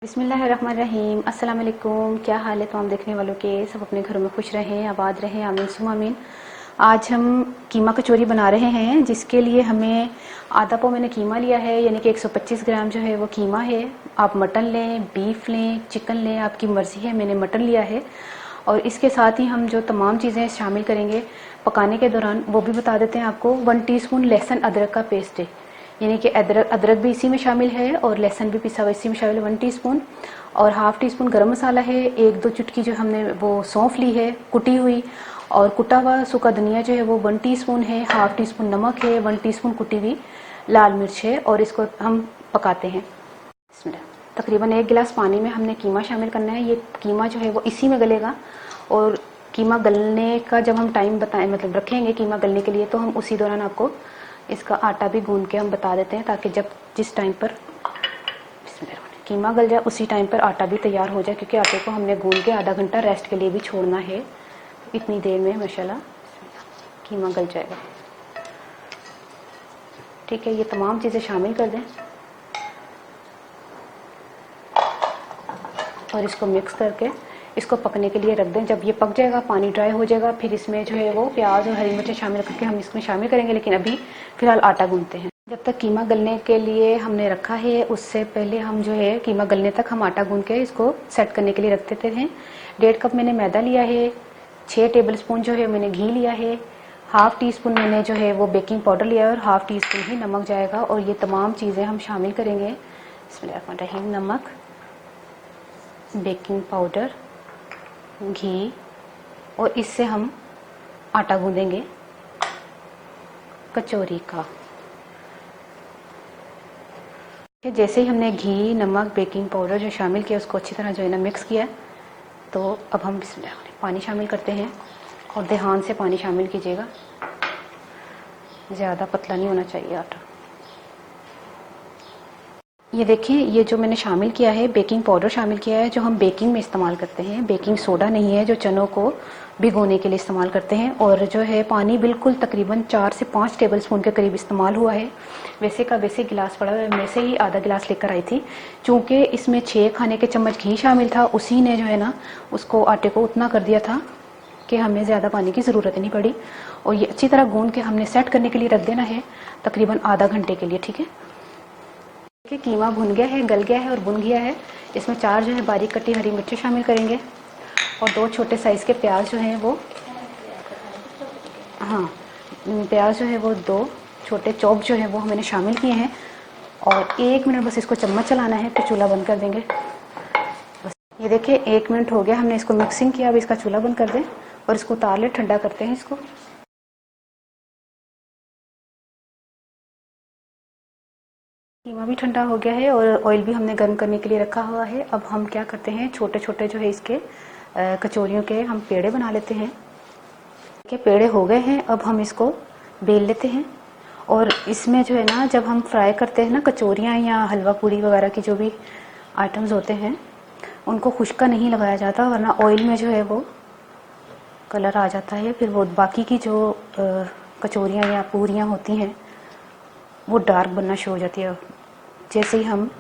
बिस्मिल्लाहिर्रहमानिर्रहीम। अस्सलाम वालेकुम। क्या हाल है तमाम देखने वालों के? सब अपने घरों में खुश रहें, आबाद रहें, आमीन सुम्मा आमीन। आज हम कीमा कचौरी बना रहे हैं, जिसके लिए हमें आधा पाव मैंने कीमा लिया है, यानी कि 125 ग्राम जो है वो कीमा है। आप मटन लें, बीफ लें, चिकन लें, आपकी मर्ज़ी है। मैंने मटन लिया है। और इसके साथ ही हम जो तमाम चीज़ें शामिल करेंगे पकाने के दौरान वो भी बता देते हैं आपको। 1 टीस्पून लहसुन अदरक का पेस्ट है, यानी कि अदरक भी इसी में शामिल है और लहसुन भी पिसा हुआ इसी में शामिल है 1 टीस्पून। और हाफ टी स्पून गरम मसाला है। 1-2 चुटकी जो हमने वो सौंफ ली है कुटी हुई, और कुटा हुआ सूखा धनिया जो है वो 1 टीस्पून है। हाफ टी स्पून नमक है, 1 टीस्पून कुटी हुई लाल मिर्च है। और इसको हम पकाते हैं। तकरीबन 1 गिलास पानी में हमने कीमा शामिल करना है। ये कीमा जो है वो इसी में गलेगा। और कीमा गलने का जब हम टाइम बताएं, मतलब रखेंगे कीमा गलने के लिए, तो हम उसी दौरान आपको इसका आटा भी गूंद के हम बता देते हैं, ताकि जिस टाइम पर कीमा गल जाए उसी टाइम पर आटा भी तैयार हो जाए, क्योंकि आटे को हमने गूंद के आधा घंटा रेस्ट के लिए भी छोड़ना है। इतनी देर में माशाल्लाह कीमा गल जाएगा। ठीक है, ये तमाम चीज़ें शामिल कर दें और इसको मिक्स करके इसको पकने के लिए रख दें। जब ये पक जाएगा, पानी ड्राई हो जाएगा, फिर इसमें जो है वो प्याज और हरी मिर्चें शामिल करके हम इसमें शामिल करेंगे। लेकिन अभी फ़िलहाल आटा गूंथते हैं। जब तक कीमा गलने के लिए हमने रखा है, उससे पहले हम जो है कीमा गलने तक हम आटा गूंथ के इसको सेट करने के लिए रख देते हैं। 1.5 कप मैंने मैदा लिया है। 6 टेबल स्पून जो है मैंने घी लिया है। हाफ टी स्पून मैंने जो है वो बेकिंग पाउडर लिया है, और हाफ टी स्पून ही नमक जाएगा। और ये तमाम चीज़ें हम शामिल करेंगे। बिस्मिल्लाहिर्रहमानिर्रहीम। नमक, बेकिंग पाउडर, घी, और इससे हम आटा गूंदेंगे कचौरी का। जैसे ही हमने घी, नमक, बेकिंग पाउडर जो शामिल किया, उसको अच्छी तरह जो है ना मिक्स किया, तो अब हम पानी शामिल करते हैं। और ध्यान से पानी शामिल कीजिएगा, ज़्यादा पतला नहीं होना चाहिए आटा। ये देखिए, ये जो मैंने शामिल किया है, बेकिंग पाउडर शामिल किया है, जो हम बेकिंग में इस्तेमाल करते हैं। बेकिंग सोडा नहीं है, जो चनों को भिगोने के लिए इस्तेमाल करते हैं। और जो है पानी बिल्कुल तकरीबन 4 से 5 टेबल स्पून के करीब इस्तेमाल हुआ है। वैसे का वैसे गिलास पड़ा हुआ है, मैं से ही आधा गिलास लेकर आई थी। चूँकि इसमें 6 खाने के चम्मच घी शामिल था, उसी ने जो है ना उसको आटे को उतना कर दिया था कि हमें ज़्यादा पानी की ज़रूरत नहीं पड़ी। और ये अच्छी तरह गूंद के हमने सेट करने के लिए रख देना है, तकरीबन आधा घंटे के लिए। ठीक है, कीमा भुन गया है, गल गया है और भुन गया है। इसमें 4 जो है बारीक कटी हरी मिर्ची शामिल करेंगे, और 2 छोटे साइज़ के प्याज जो हैं वो, हाँ, प्याज जो है वो 2 छोटे चॉप जो है वो मैंने शामिल किए हैं। और 1 मिनट बस इसको चम्मच चलाना है, फिर चूल्हा बंद कर देंगे। बस ये देखिए 1 मिनट हो गया, हमने इसको मिक्सिंग किया। अब इसका चूल्हा बंद कर दें और इसको उतार ले, ठंडा करते हैं इसको। कीमा भी ठंडा हो गया है और ऑयल भी हमने गर्म करने के लिए रखा हुआ है। अब हम क्या करते हैं, छोटे छोटे जो है इसके कचौरियों के हम पेड़े बना लेते हैं। के पेड़े हो गए हैं, अब हम इसको बेल लेते हैं। और इसमें जो है ना, जब हम फ्राई करते हैं ना कचौरियाँ या हलवा पूरी वगैरह की जो भी आइटम्स होते हैं, उनको खुश्का नहीं लगाया जाता, वरना ऑयल में जो है वो कलर आ जाता है। फिर वो बाकी की जो कचौरियाँ या पूरियाँ होती हैं वो डार्क बनना शुरू हो जाती है। जैसे ही हम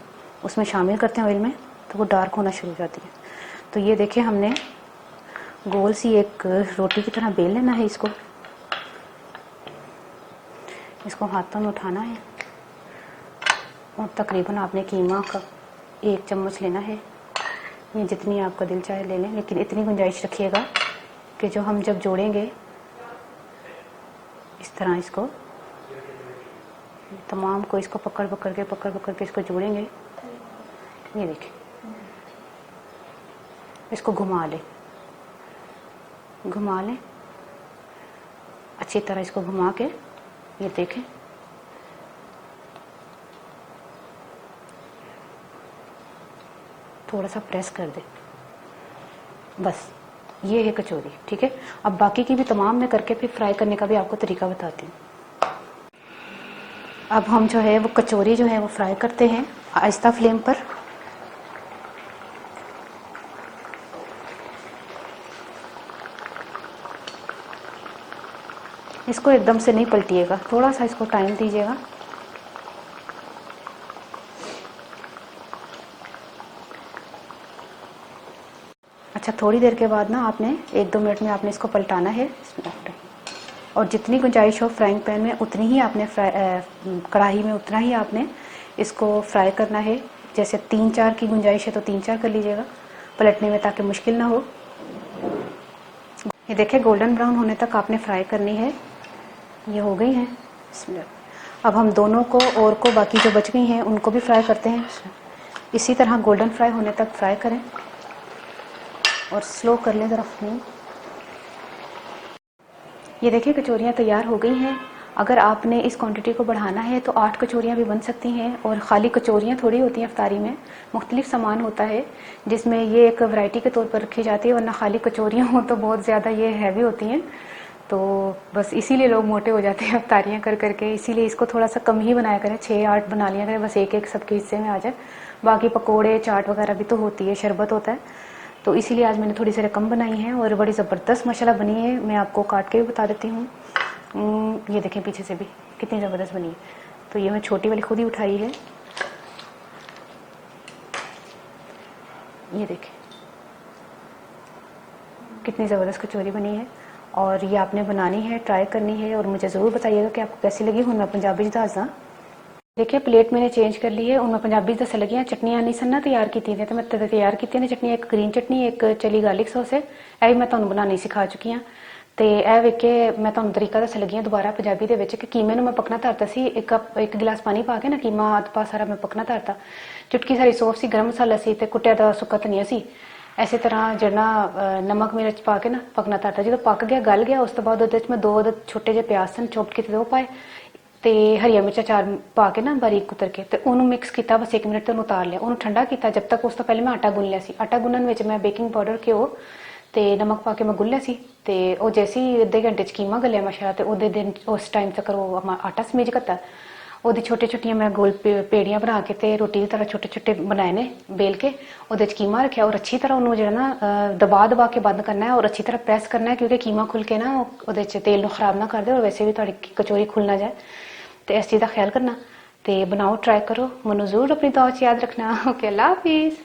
उसमें शामिल करते हैं ऑयल में, तो वो डार्क होना शुरू हो जाती है। तो ये देखिए, हमने गोल सी एक रोटी की तरह बेल लेना है इसको। इसको हाथों में उठाना है और तकरीबन आपने कीमा का 1 चम्मच लेना है। ये जितनी आपका दिल चाहे ले लें, लेकिन इतनी गुंजाइश रखिएगा कि जो हम जब जोड़ेंगे इस तरह इसको तमाम को इसको पकड़ पकड़ के इसको जोड़ेंगे। ये देखिए, इसको घुमा लें अच्छी तरह, इसको घुमा के ये देखें, थोड़ा सा प्रेस कर दे, बस ये है कचौरी। ठीक है, अब बाकी की भी तमाम मैं करके फिर फ्राई करने का भी आपको तरीका बताती हूँ। अब हम जो है वो कचौरी जो है वो फ्राई करते हैं आहिस्ता फ्लेम पर। इसको एकदम से नहीं पलटिएगा, थोड़ा सा इसको टाइम दीजिएगा। अच्छा, थोड़ी देर के बाद ना आपने 1-2 मिनट में आपने इसको पलटाना है। और जितनी गुंजाइश हो फ्राइंग पैन में उतनी ही आपने कढ़ाई में उतना ही आपने इसको फ्राई करना है। जैसे 3-4 की गुंजाइश है तो 3-4 कर लीजिएगा पलटने में, ताकि मुश्किल ना हो। ये देखिए गोल्डन ब्राउन होने तक आपने फ्राई करनी है। ये हो गई हैं। अब हम दोनों को और को बाकी जो बच गई हैं उनको भी फ्राई करते हैं। इसी तरह गोल्डन फ्राई होने तक फ्राई करें और स्लो कर लें ज़रा फ्लेम। ये देखिए कचौरियाँ तैयार हो गई हैं। अगर आपने इस क्वांटिटी को बढ़ाना है तो 8 कचौरियाँ भी बन सकती हैं। और ख़ाली कचौरियाँ थोड़ी होती हैं इफ्तारी में, मुख्तलिफ सामान होता है जिसमें ये एक वैरायटी के तौर पर रखी जाती है, वरना खाली कचौरियाँ हो तो बहुत ज़्यादा ये हैवी होती हैं। तो बस इसीलिए लोग मोटे हो जाते हैं इफ्तारियाँ कर करके। इसीलिए इसको थोड़ा सा कम ही बनाया करें, 6-8 बना लिया करें, बस एक एक सबके हिस्से में आ जाए। बाकी पकोड़े चाट वगैरह भी तो होती है, शरबत होता है, तो इसीलिए आज मैंने थोड़ी सी कम बनाई है। और बड़ी ज़बरदस्त माशाल्लाह बनी है। मैं आपको काट के भी बता देती हूँ। ये देखें पीछे से भी कितनी ज़बरदस्त बनी है। तो ये मैं छोटी वाली खुद ही उठाई है। ये देखें कितनी ज़बरदस्त कचौरी बनी है। और ये आपने बनानी है, ट्राई करनी है और मुझे ज़रूर बताइएगा कि आपको कैसी लगी। हूँ मैं पंजाबी दासा देखिए प्लेट मैंने चेंज कर ली है। उनमें पंजाबी दस लगियां चटनियां नहीं सन तैयार की थी, तो मैं तैयार की ने चटनी, एक ग्रीन चटनी, एक चिली गार्लिक सॉस है। ਇਹ ਵੀ ਮੈਂ ਤੁਹਾਨੂੰ ਬਣਾਉਣੀ ਸਿਖਾ ਚੁੱਕੀ ਹਾਂ। ਤੇ ਇਹ ਵੇਖ ਕੇ ਮੈਂ ਤੁਹਾਨੂੰ ਤਰੀਕਾ ਦੱਸ ਲੱਗੀ ਹਾਂ ਦੁਬਾਰਾ ਪੰਜਾਬੀ ਦੇ ਵਿੱਚ ਕਿ ਕੀਮੇ ਨੂੰ ਮੈਂ ਪਕਣਾ ਧਰਤਾ ਸੀ। ਇੱਕ ਗਿਲਾਸ ਪਾਣੀ ਪਾ ਕੇ ਨਾ ਕੀਮਾ ਪਾ ਸਾਰਾ ਮੈਂ ਪਕਣਾ ਧਰਤਾ। ਚੁਟਕੀ ਸਾਰੀ ਸੌਫ ਸੀ, ਗਰਮ ਮਸਾਲਾ ਸੀ ਤੇ ਕੁੱਟਿਆ ਦਾ ਸੁੱਕਾ ਧਨੀਆ ਸੀ। ਇਸੇ ਤਰ੍ਹਾਂ ਜਿਹੜਾ ਨਮਕ ਮਿਰਚ ਪਾ ਕੇ ਨਾ ਪਕਣਾ ਧਰਤਾ। ਜਦੋਂ ਪੱਕ ਗਿਆ ਗਲ ਗਿਆ ਉਸ ਤੋਂ ਬਾਅਦ ਉਹਦੇ ਵਿੱਚ ਮੈਂ 2 ਛੋਟੇ ਜਿਹੇ ਪਿਆਜ਼ ਸਨ ਚੌਪ ਕੀਤੇ ਉਹ ਪਾਏ ਤੇ ਹਰੀਆਂ ਮਿਰਚਾਂ 4 ਪਾ ਕੇ ਨਾ ਬਾਰੀਕ ਕੁਤਰ ਕੇ ਤੇ ਉਹਨੂੰ ਮਿਕਸ ਕੀਤਾ। ਬਸ 1 ਮਿੰਟ ਤੇ ਉਹਨੂੰ ਉਤਾਰ ਲਿਆ, ਉਹਨੂੰ ਠੰਡਾ ਕੀਤਾ ਜਦ ਤੱਕ। ਉਸ ਤੋਂ ਪਹਿਲੇ ਮੈਂ ਆਟਾ ਗੁੰਨ ਲਿਆ ਸੀ। ਆਟਾ ਗੁੰਨਣ ਵਿੱਚ ਮੈਂ ਬੇਕਿੰਗ ਪਾਊਡਰ, ਘਿਓ ਤੇ ਨਮਕ ਪਾ ਕੇ ਮੈਂ ਗੁੰਨ ਲਿਆ ਸੀ। ਤੇ ਉਹ ਜੈਸੀ ਅੱਧੇ ਘੰਟੇ ਚ ਕੀਮਾ ਗਲਿਆ ਮਾਸ਼ਾਅੱਲਾ, ਤੇ ਉਹਦੇ ਦਿਨ ਉਸ ਟਾਈਮ ਤੱਕ ਉਹ ਆਟਾ ਸਮੇਜ ਕਰਤਾ। ਉਹਦੀ ਛੋਟੇ ਛੋਟੀਆਂ ਮੈਂ ਗੋਲ ਪੇੜੀਆਂ ਬਣਾ ਕੇ ਤੇ ਰੋਟੀ ਦੀ ਤਰ੍ਹਾਂ ਛੋਟੇ ਛੋਟੇ ਬਣਾਏ ਨੇ ਬੇਲ ਕੇ। ਉਹਦੇ ਚ ਕੀਮਾ ਰੱਖਿਆ ਔਰ ਅੱਛੀ ਤਰ੍ਹਾਂ ਉਹਨੂੰ ਜਿਹੜਾ ਨਾ ਦਬਾ ਕੇ ਬੰਦ ਕਰਨਾ ਹੈ ਔਰ ਅੱਛੀ ਤਰ੍ਹਾਂ ਪ੍ਰੈਸ ਕਰਨਾ ਹੈ, ਕਿਉਂਕਿ ਕੀਮਾ ਖੁੱਲ ਕੇ ਨਾ ਉਹਦੇ ਚ ਤੇਲ ਨੂੰ ਖਰਾਬ ਨਾ ਕਰ ਦੇ ਔਰ ਵੈਸੇ ਵੀ ਤੁਹਾਡੀ ਕਚੌਰੀ ਖੁੱਲ ਨਾ ਜਾਏ। तो इस चीज़ का ख्याल करना। तो बनाओ, ट्राई करो, मनु जरूर अपनी दुआ च याद रखना। ओके, अल्लाह हाफिज़।